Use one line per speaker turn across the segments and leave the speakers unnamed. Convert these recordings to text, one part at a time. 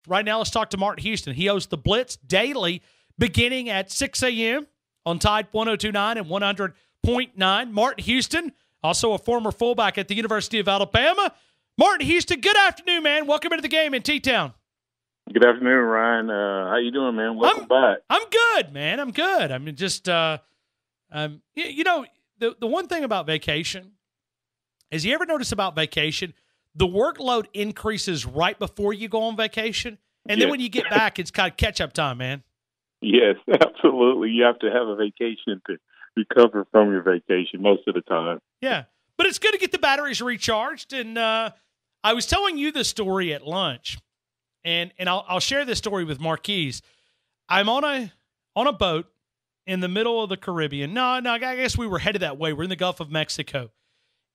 Right now, let's talk to Martin Houston. He hosts the Blitz daily beginning at 6 a.m. on Tide 102.9 and 100.9. Martin Houston, also a former fullback at the University of Alabama. Martin Houston, good afternoon, man. Welcome into the game in T-Town.
Good afternoon, Ryan. How you doing, man? Welcome back.
I'm good, man. I'm good. I mean, just, the one thing about vacation is, you ever notice about vacation, the workload increases right before you go on vacation, and then when you get back, it's kind of catch-up time, man. Yes,
absolutely. You have to have a vacation to recover from your vacation most of the time.
Yeah, but it's good to get the batteries recharged, and I was telling you the story at lunch, and I'll share this story with Marquise. I'm on a boat in the middle of the Caribbean. No, I guess we were headed that way. We're in the Gulf of Mexico,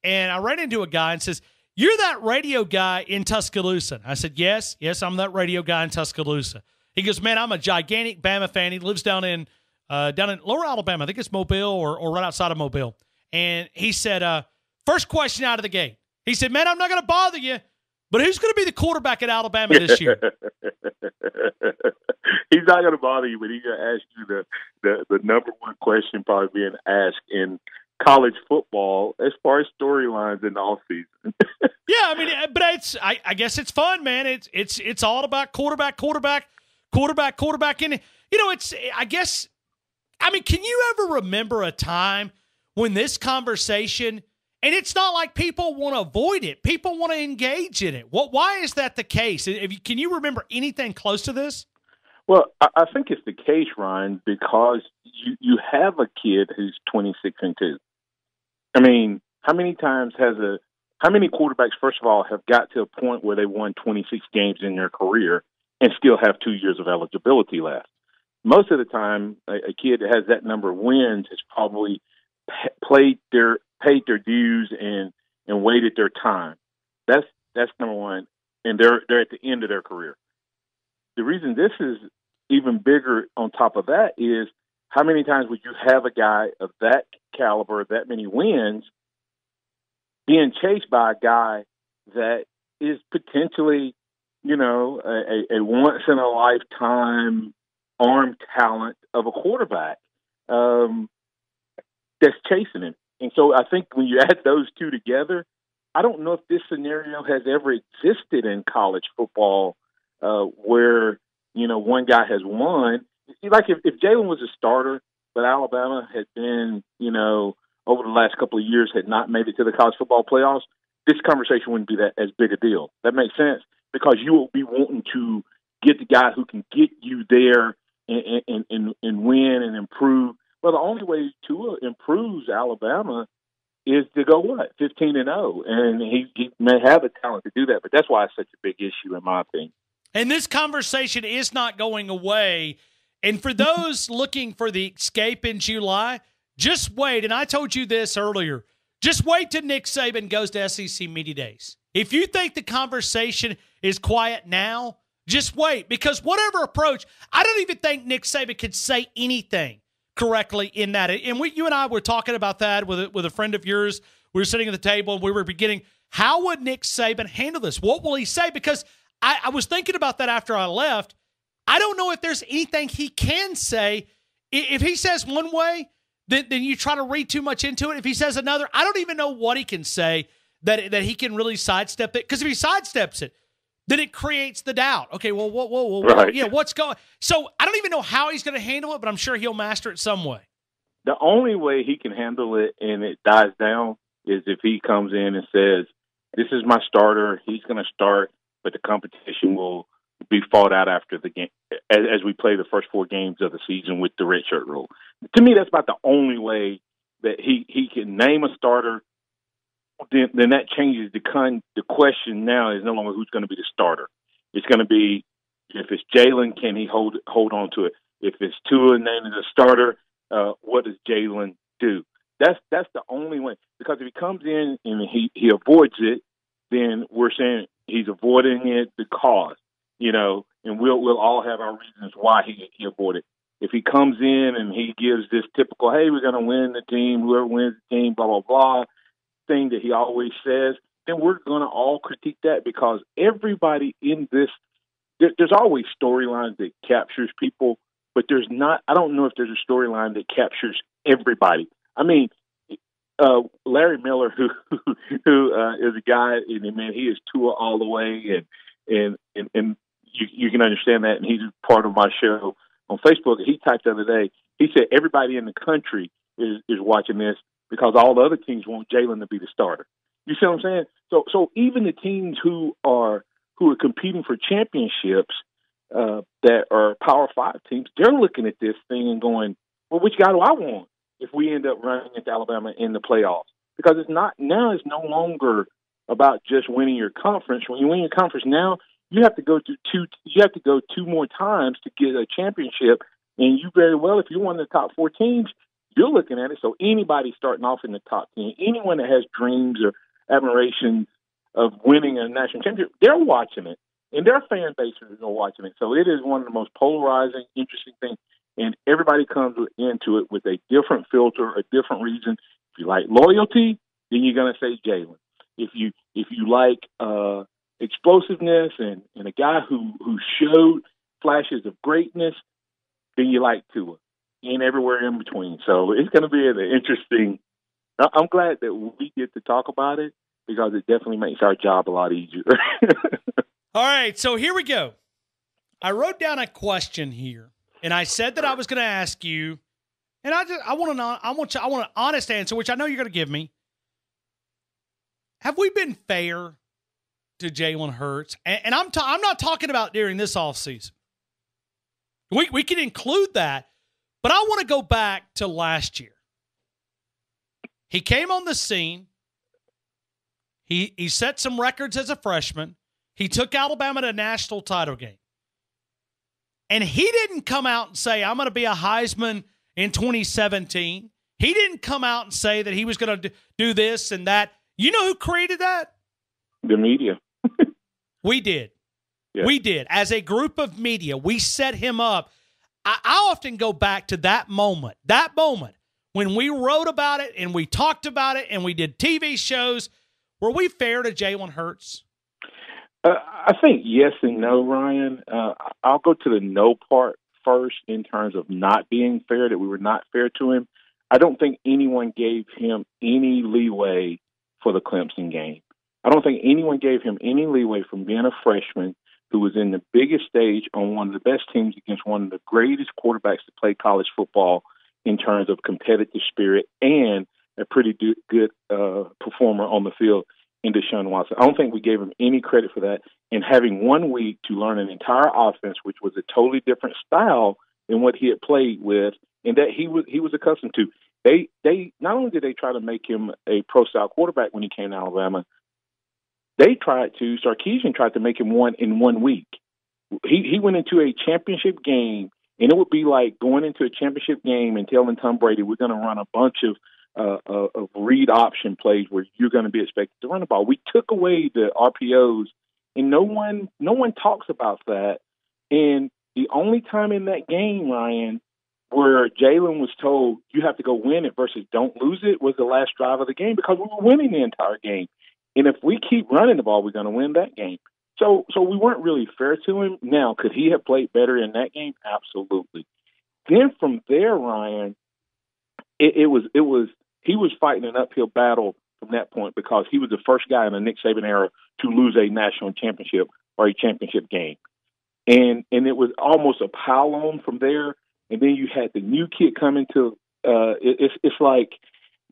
and I ran into a guy and says, "You're that radio guy in Tuscaloosa." I said, yes, I'm that radio guy in Tuscaloosa. He goes, "Man, I'm a gigantic Bama fan." He lives down in Lower Alabama. I think it's Mobile or right outside of Mobile. And he said, first question out of the gate. He said, "Man, I'm not going to bother you, but who's going to be the quarterback at Alabama this year?"
He's not going to bother you, but he's going to ask you the number one question probably being asked in college football as far as storylines in the offseason.
Yeah, I mean, but I guess it's fun, man. It's all about quarterback. And, can you ever remember a time when this conversation, and it's not like people want to avoid it, people want to engage in it. Why is that the case? Can you remember anything close to this?
Well, I think it's the case, Ryan, because you have a kid who's 26-2. I mean, how many quarterbacks, first of all, have got to a point where they won 26 games in their career and still have 2 years of eligibility left? Most of the time, a kid that has that number of wins has probably paid their dues and waited their time. That's number one, and they're at the end of their career. The reason this is even bigger on top of that is, how many times would you have a guy of that caliber, that many wins, being chased by a guy that is potentially, a once-in-a-lifetime arm talent of a quarterback that's chasing him? And so I think when you add those two together, I don't know if this scenario has ever existed in college football where, one guy has won. Like if Jalen was a starter, but Alabama had been, over the last couple of years had not made it to the college football playoffs, this conversation wouldn't be that as big a deal. That makes sense, because you will be wanting to get the guy who can get you there and win and improve. Well, the only way Tua improves Alabama is to go 15-0, and he may have the talent to do that. But that's why it's such a big issue, in my opinion.
And this conversation is not going away. And for those looking for the escape in July, just wait. And I told you this earlier. Just wait till Nick Saban goes to SEC Media Days. If you think the conversation is quiet now, just wait. Because whatever approach, I don't even think Nick Saban could say anything correctly in that. And you and I were talking about that with a friend of yours. We were sitting at the table, and we were beginning, how would Nick Saban handle this? What will he say? Because I was thinking about that after I left. I don't know if there's anything he can say. If he says one way, then you try to read too much into it. If he says another, I don't even know what he can say that he can really sidestep it. Because if he sidesteps it, then it creates the doubt. Okay, well, whoa,
right.
Yeah, what's going? So I don't even know how he's going to handle it, but I'm sure he'll master it some way.
The only way he can handle it and it dies down is if he comes in and says, "This is my starter. He's going to start, but the competition will be fought out after the game as we play the first 4 games of the season with the redshirt rule." To me, that's about the only way that he can name a starter. Then that changes the question. Now is no longer who's going to be the starter. It's going to be, if it's Jalen, can he hold on to it? If it's Tua named as a starter, what does Jalen do? That's the only way. Because if he comes in and he avoids it, then we're saying he's avoiding it because, and we'll all have our reasons why he avoided it. If he comes in and he gives this typical, "Hey, we're going to win the team, whoever wins the team, blah, blah, blah," thing that he always says, then we're going to all critique that, because everybody in this there's always storylines that captures people, but there's not. I don't know if there's a storyline that captures everybody. I mean, Larry Miller, who is a guy, and man, he is Tua all the way, and you can understand that, and he's part of my show on Facebook. He typed the other day. He said everybody in the country is watching this because all the other teams want Jalen to be the starter. You see what I'm saying? So even the teams who are competing for championships that are Power 5 teams, they're looking at this thing and going, well, which guy do I want if we end up running into Alabama in the playoffs? Because it's no longer about just winning your conference. When you win your conference now, you have to go two more times to get a championship, and you very well, if you're one of the top 4 teams, you're looking at it. So anybody starting off in the top 10, anyone that has dreams or admiration of winning a national championship, they're watching it, and their fan bases are watching it. So it is one of the most polarizing, interesting things, and everybody comes into it with a different filter, a different reason. If you like loyalty, then you're going to say Jalen. If you like explosiveness and a guy who showed flashes of greatness, then you like Tua, and everywhere in between. So it's going to be an interesting. I'm glad that we get to talk about it because it definitely makes our job a lot easier.
All right, so here we go. I wrote down a question here, and I said that I was going to ask you, and I want an honest answer, which I know you're going to give me. Have we been fair to Jalen Hurts? And I'm not talking about during this offseason. We can include that, but I want to go back to last year. He came on the scene. He set some records as a freshman. He took Alabama to a national title game. And he didn't come out and say, I'm going to be a Heisman in 2017. He didn't come out and say that he was going to do this and that. You know who created that?
The media.
We did. Yeah. We did. As a group of media, we set him up. I often go back to that moment when we wrote about it and we talked about it and we did TV shows. Were we fair to Jalen Hurts?
I think yes and no, Ryan. I'll go to the no part first in terms of not being fair, that we were not fair to him. I don't think anyone gave him any leeway for the Clemson game. I don't think anyone gave him any leeway from being a freshman who was in the biggest stage on one of the best teams against one of the greatest quarterbacks to play college football in terms of competitive spirit and a pretty good performer on the field in Deshaun Watson. I don't think we gave him any credit for that. And having 1 week to learn an entire offense, which was a totally different style than what he had played with and that he was accustomed to. They not only did they try to make him a pro-style quarterback when he came to Alabama, Sarkisian tried to make him one in 1 week. He went into a championship game, and it would be like going into a championship game and telling Tom Brady, we're going to run a bunch of read option plays where you're going to be expected to run the ball. We took away the RPOs, and no one talks about that. And the only time in that game, Ryan, where Jalen was told you have to go win it versus don't lose it was the last drive of the game because we were winning the entire game. And if we keep running the ball, we're going to win that game. So we weren't really fair to him. Now, could he have played better in that game? Absolutely. Then from there, Ryan, he was fighting an uphill battle from that point because he was the first guy in the Nick Saban era to lose a national championship or a championship game. And it was almost a pile on from there. And then you had the new kid coming to it's like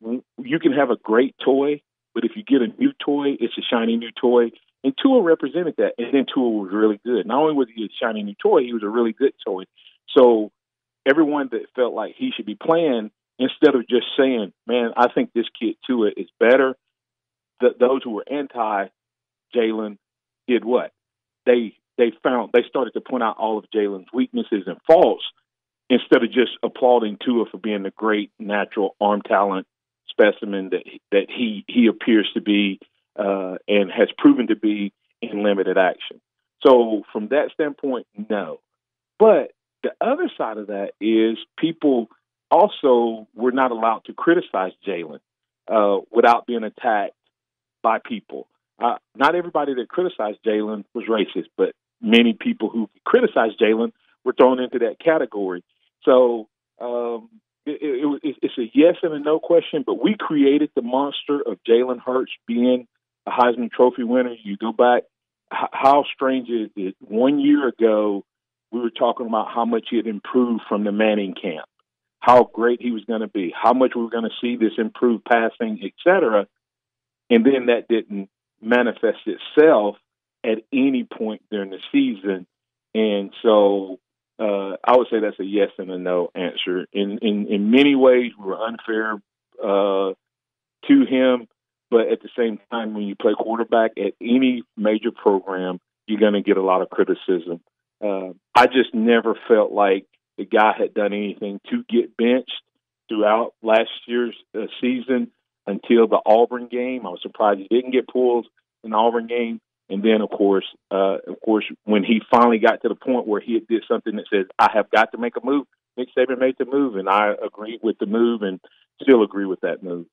you can have a great toy, but if you get a new toy, it's a shiny new toy. And Tua represented that. And then Tua was really good. Not only was he a shiny new toy, he was a really good toy. So everyone that felt like he should be playing, instead of just saying, man, I think this kid Tua is better, those who were anti-Jalen did what? They started to point out all of Jalen's weaknesses and faults instead of just applauding Tua for being the great natural arm talent specimen that he appears to be and has proven to be in limited action. So from that standpoint, no. But the other side of that is people also were not allowed to criticize Jalen without being attacked by people. Not everybody that criticized Jalen was racist, but many people who criticize Jalen were thrown into that category. So it's a yes and a no question, but we created the monster of Jalen Hurts being a Heisman Trophy winner. You go back, how strange is it? 1 year ago, we were talking about how much he had improved from the Manning camp, how great he was going to be, how much we were going to see this improved passing, et cetera. And then that didn't manifest itself at any point during the season. And so I would say that's a yes and a no answer. In many ways, we were unfair to him. But at the same time, when you play quarterback at any major program, you're going to get a lot of criticism. I just never felt like the guy had done anything to get benched throughout last year's season until the Auburn game. I was surprised he didn't get pulled in the Auburn game. And then, of course, when he finally got to the point where he did something that says, I have got to make a move, Nick Saban made the move, and I agreed with the move and still agree with that move.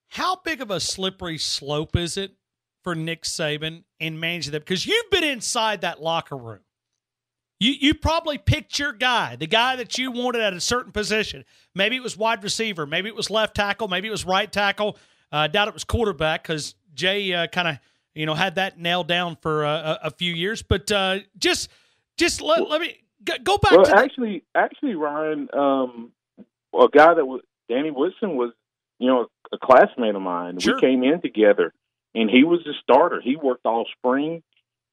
How big of a slippery slope is it for Nick Saban in managing that? Because you've been inside that locker room. You probably picked your guy, the guy that you wanted at a certain position. Maybe it was wide receiver. Maybe it was left tackle. Maybe it was right tackle. I doubt it was quarterback because Jay kind of had that nailed down for a few years. But just let me go back.
Well,
to
actually, Ryan, a guy that was Danny Woodson was a classmate of mine.
Sure.
We came in together, and he was the starter. He worked all spring,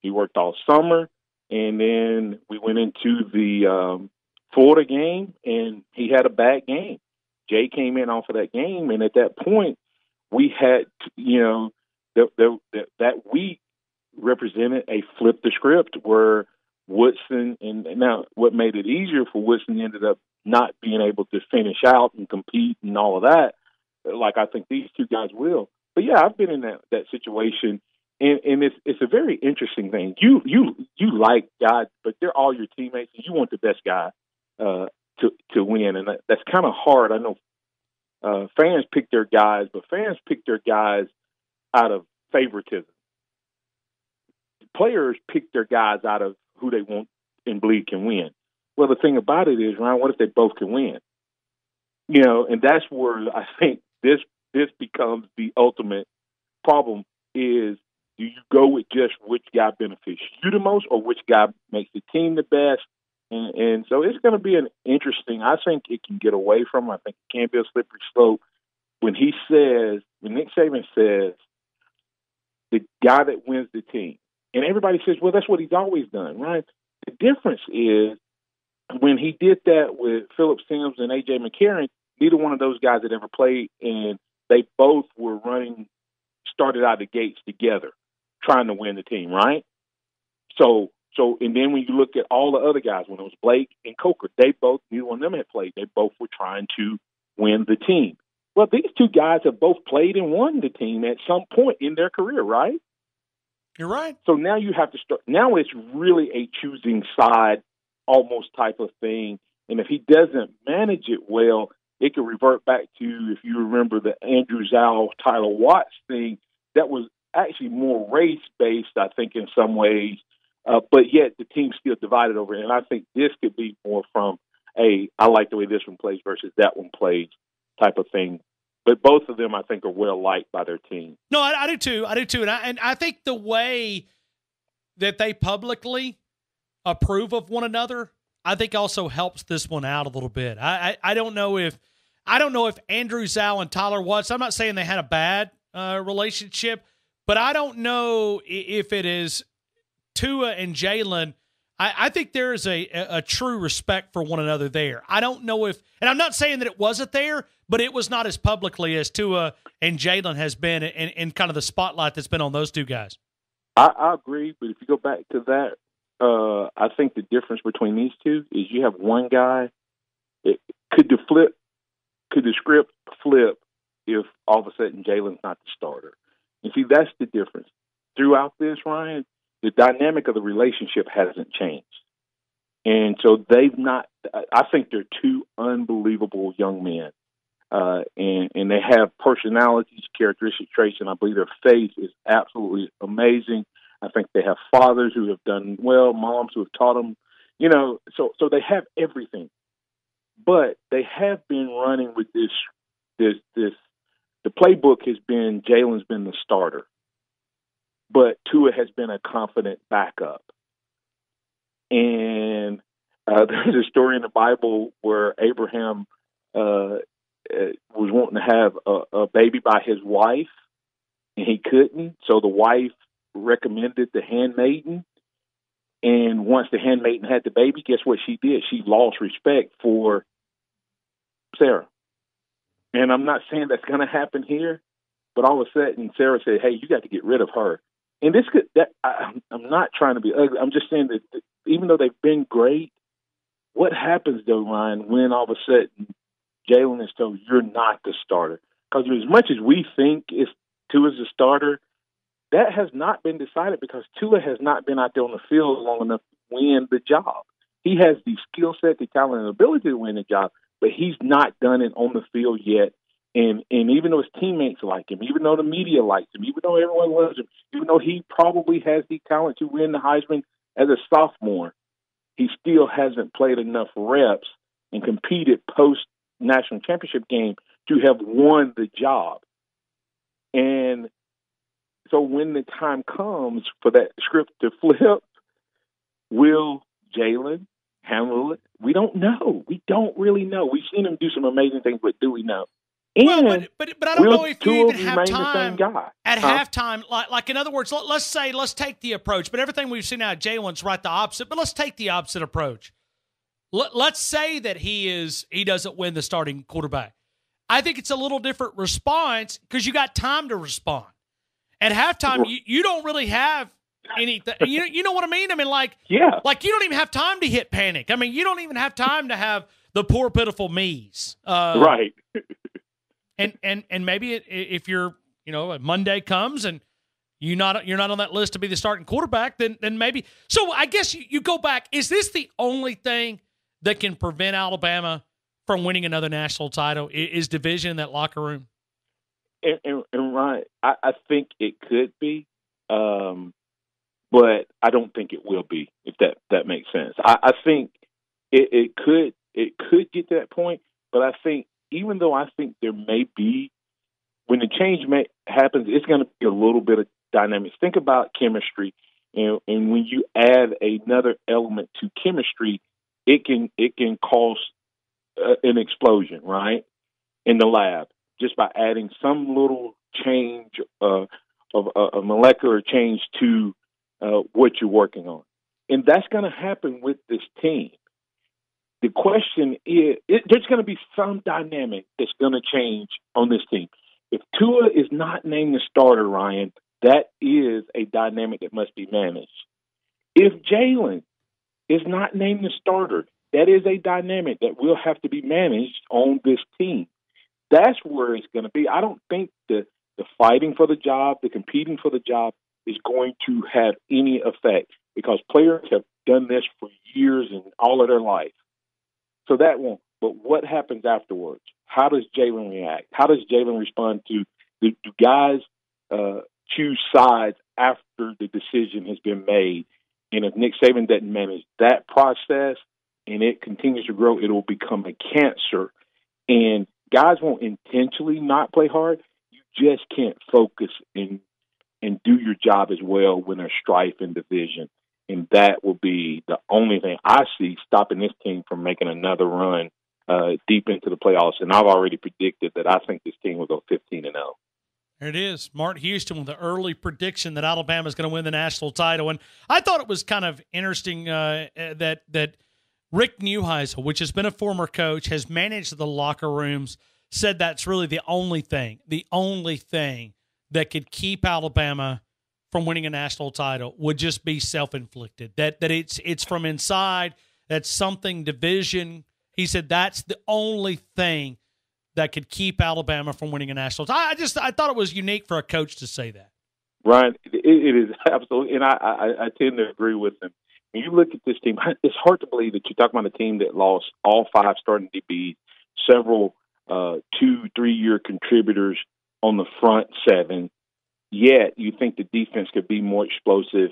he worked all summer, and then we went into the Florida game, and he had a bad game. Jay came in off of that game, and at that point, we had that week represented a flip the script where Woodson, and now what made it easier for Woodson, ended up not being able to finish out and compete and all of that, like I think these two guys will. But yeah, I've been in that situation, and it's a very interesting thing. You like guys, but they're all your teammates, and you want the best guy to win, and that's kind of hard. I know fans pick their guys, but fans pick their guys out of favoritism. Players pick their guys out of who they want and believe can win. Well, the thing about it is, Ryan, what if they both can win? And that's where I think this becomes the ultimate problem is, do you go with just which guy benefits you the most or which guy makes the team the best? And so it's going to be an interesting, I think it can get away from, I think it can be a slippery slope when Nick Saban says, the guy that wins the team. And everybody says, well, that's what he's always done, right? The difference is when he did that with Phillip Sims and A.J. McCarron, neither one of those guys had ever played, and they both were started out the gates together, trying to win the team, right? So, and then when you look at all the other guys, when it was Blake and Coker, neither one of them had played. They both were trying to win the team. Well, these two guys have both played and won the team at some point in their career, right?
You're right.
So now you have to start. Now it's really a choosing side almost type of thing. And if he doesn't manage it well, it could revert back to, if you remember, the Andrew Zhao, Tyler Watts thing. That was actually more race-based, I think, in some ways. But yet the team's still divided over it. And I think this could be more from I like the way this one plays versus that one plays type of thing. But both of them, I think, are well liked by their team.
No, I do too. And I think the way that they publicly approve of one another, I think also helps this one out a little bit. I don't know if Andrew Zhao and Tyler Watts, I'm not saying they had a bad relationship, but I don't know if it is Tua and Jalen. I think there is a true respect for one another there. I don't know and I'm not saying that it wasn't there, but it was not as publicly as Tua and Jalen has been in kind of the spotlight that's been on those two guys.
I agree, but if you go back to that, I think the difference between these two is you have one guy. Could the script flip if all of a sudden Jalen's not the starter? You see, that's the difference. Throughout this, Ryan, the dynamic of the relationship hasn't changed. And so I think they're two unbelievable young men. And they have personalities, characteristic traits, and I believe their faith is absolutely amazing. I think they have fathers who have done well, moms who have taught them, so they have everything. But they have been running with this. The playbook has been Jalen's been the starter, but Tua has been a confident backup. And there's a story in the Bible where Abraham was wanting to have a baby by his wife, and he couldn't. So the wife recommended the handmaiden. And once the handmaiden had the baby, guess what she did? She lost respect for Sarah. And I'm not saying that's going to happen here, but all of a sudden Sarah said, "Hey, you got to get rid of her." And I'm not trying to be ugly. I'm just saying that even though they've been great, what happens though, Ryan, when all of a sudden Jalen is told you're not the starter? Because as much as we think Tua's the starter, that has not been decided because Tua has not been out there on the field long enough to win the job. He has the skill set, the talent, and ability to win the job, but he's not done it on the field yet. And even though his teammates like him, even though the media likes him, even though everyone loves him, even though he probably has the talent to win the Heisman as a sophomore, he still hasn't played enough reps and competed post-national championship game to have won the job. And so when the time comes for that script to flip, will Jalen handle it? We don't know. We don't really know. We've seen him do some amazing things, but do we know? And
well, but I don't know if you even have time at halftime. Like in other words, let's take the approach. But everything we've seen now, Jalen's right the opposite. But let's take the opposite approach. Let's say that he doesn't win the starting quarterback. I think it's a little different response because you got time to respond. At halftime, you don't really have anything. You know what I mean? I mean, like you don't even have time to hit panic. I mean, you don't even have time to have the poor, pitiful me's.
Right.
And maybe if you're, Monday comes and you're not on that list to be the starting quarterback, then maybe. So I guess you go back. Is this the only thing that can prevent Alabama from winning another national title? Is division in that locker room?
And Ryan, I think it could be, but I don't think it will be. If that makes sense, I think it could get to that point, but I think even though I think there may be, when the change happens, it's going to be a little bit of dynamics. Think about chemistry, and when you add another element to chemistry, it can cause an explosion, right, in the lab. Just by adding some little change of a molecular change to what you're working on. And that's going to happen with this team. The question is, there's going to be some dynamic that's going to change on this team. If Tua is not named the starter, Ryan, that is a dynamic that must be managed. If Jalen is not named the starter, that is a dynamic that will have to be managed on this team. That's where it's going to be. I don't think the fighting for the job, the competing for the job is going to have any effect because players have done this for years and all of their life. So that won't. But what happens afterwards? How does Jalen react? How does Jalen respond to do guys choose sides after the decision has been made? And if Nick Saban doesn't manage that process and it continues to grow, it will become a cancer. And guys won't intentionally not play hard. You just can't focus and do your job as well when there's strife in division. And that will be the only thing I see stopping this team from making another run deep into the playoffs. And I've already predicted that I think this team will go 15-0.
There it is. Mark Houston with the early prediction that Alabama is going to win the national title. And I thought it was kind of interesting that Rick Neuheisel, which has been a former coach, has managed the locker rooms, said that's really the only thing that could keep Alabama from winning a national title would just be self-inflicted. That it's from inside. That's something division. He said that's the only thing that could keep Alabama from winning a national title. I thought it was unique for a coach to say that.
Ryan, it is absolutely, and I tend to agree with him. When you look at this team, it's hard to believe that you're talking about a team that lost all 5 starting DBs, several 2-3 year contributors on the front 7, yet you think the defense could be more explosive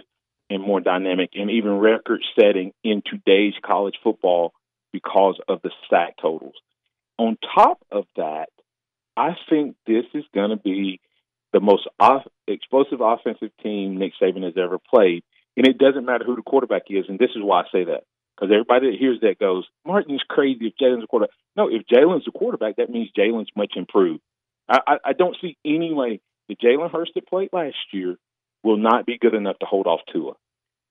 and more dynamic and even record-setting in today's college football because of the sack totals. On top of that, I think this is going to be the most explosive offensive team Nick Saban has ever played. And it doesn't matter who the quarterback is, and this is why I say that. Because everybody that hears that goes, Martin's crazy if Jalen's a quarterback. No, if Jalen's a quarterback, that means Jalen's much improved. I don't see any way the Jalen Hurts that played last year will not be good enough to hold off Tua.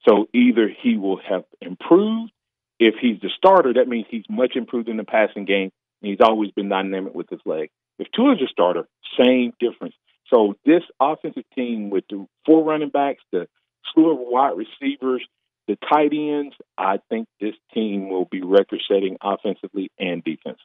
So either he will have improved. If he's the starter, that means he's much improved in the passing game, and he's always been dynamic with his leg. If Tua's a starter, same difference. So this offensive team with the 4 running backs, the slew of wide receivers, the tight ends, I think this team will be record-setting offensively and defense.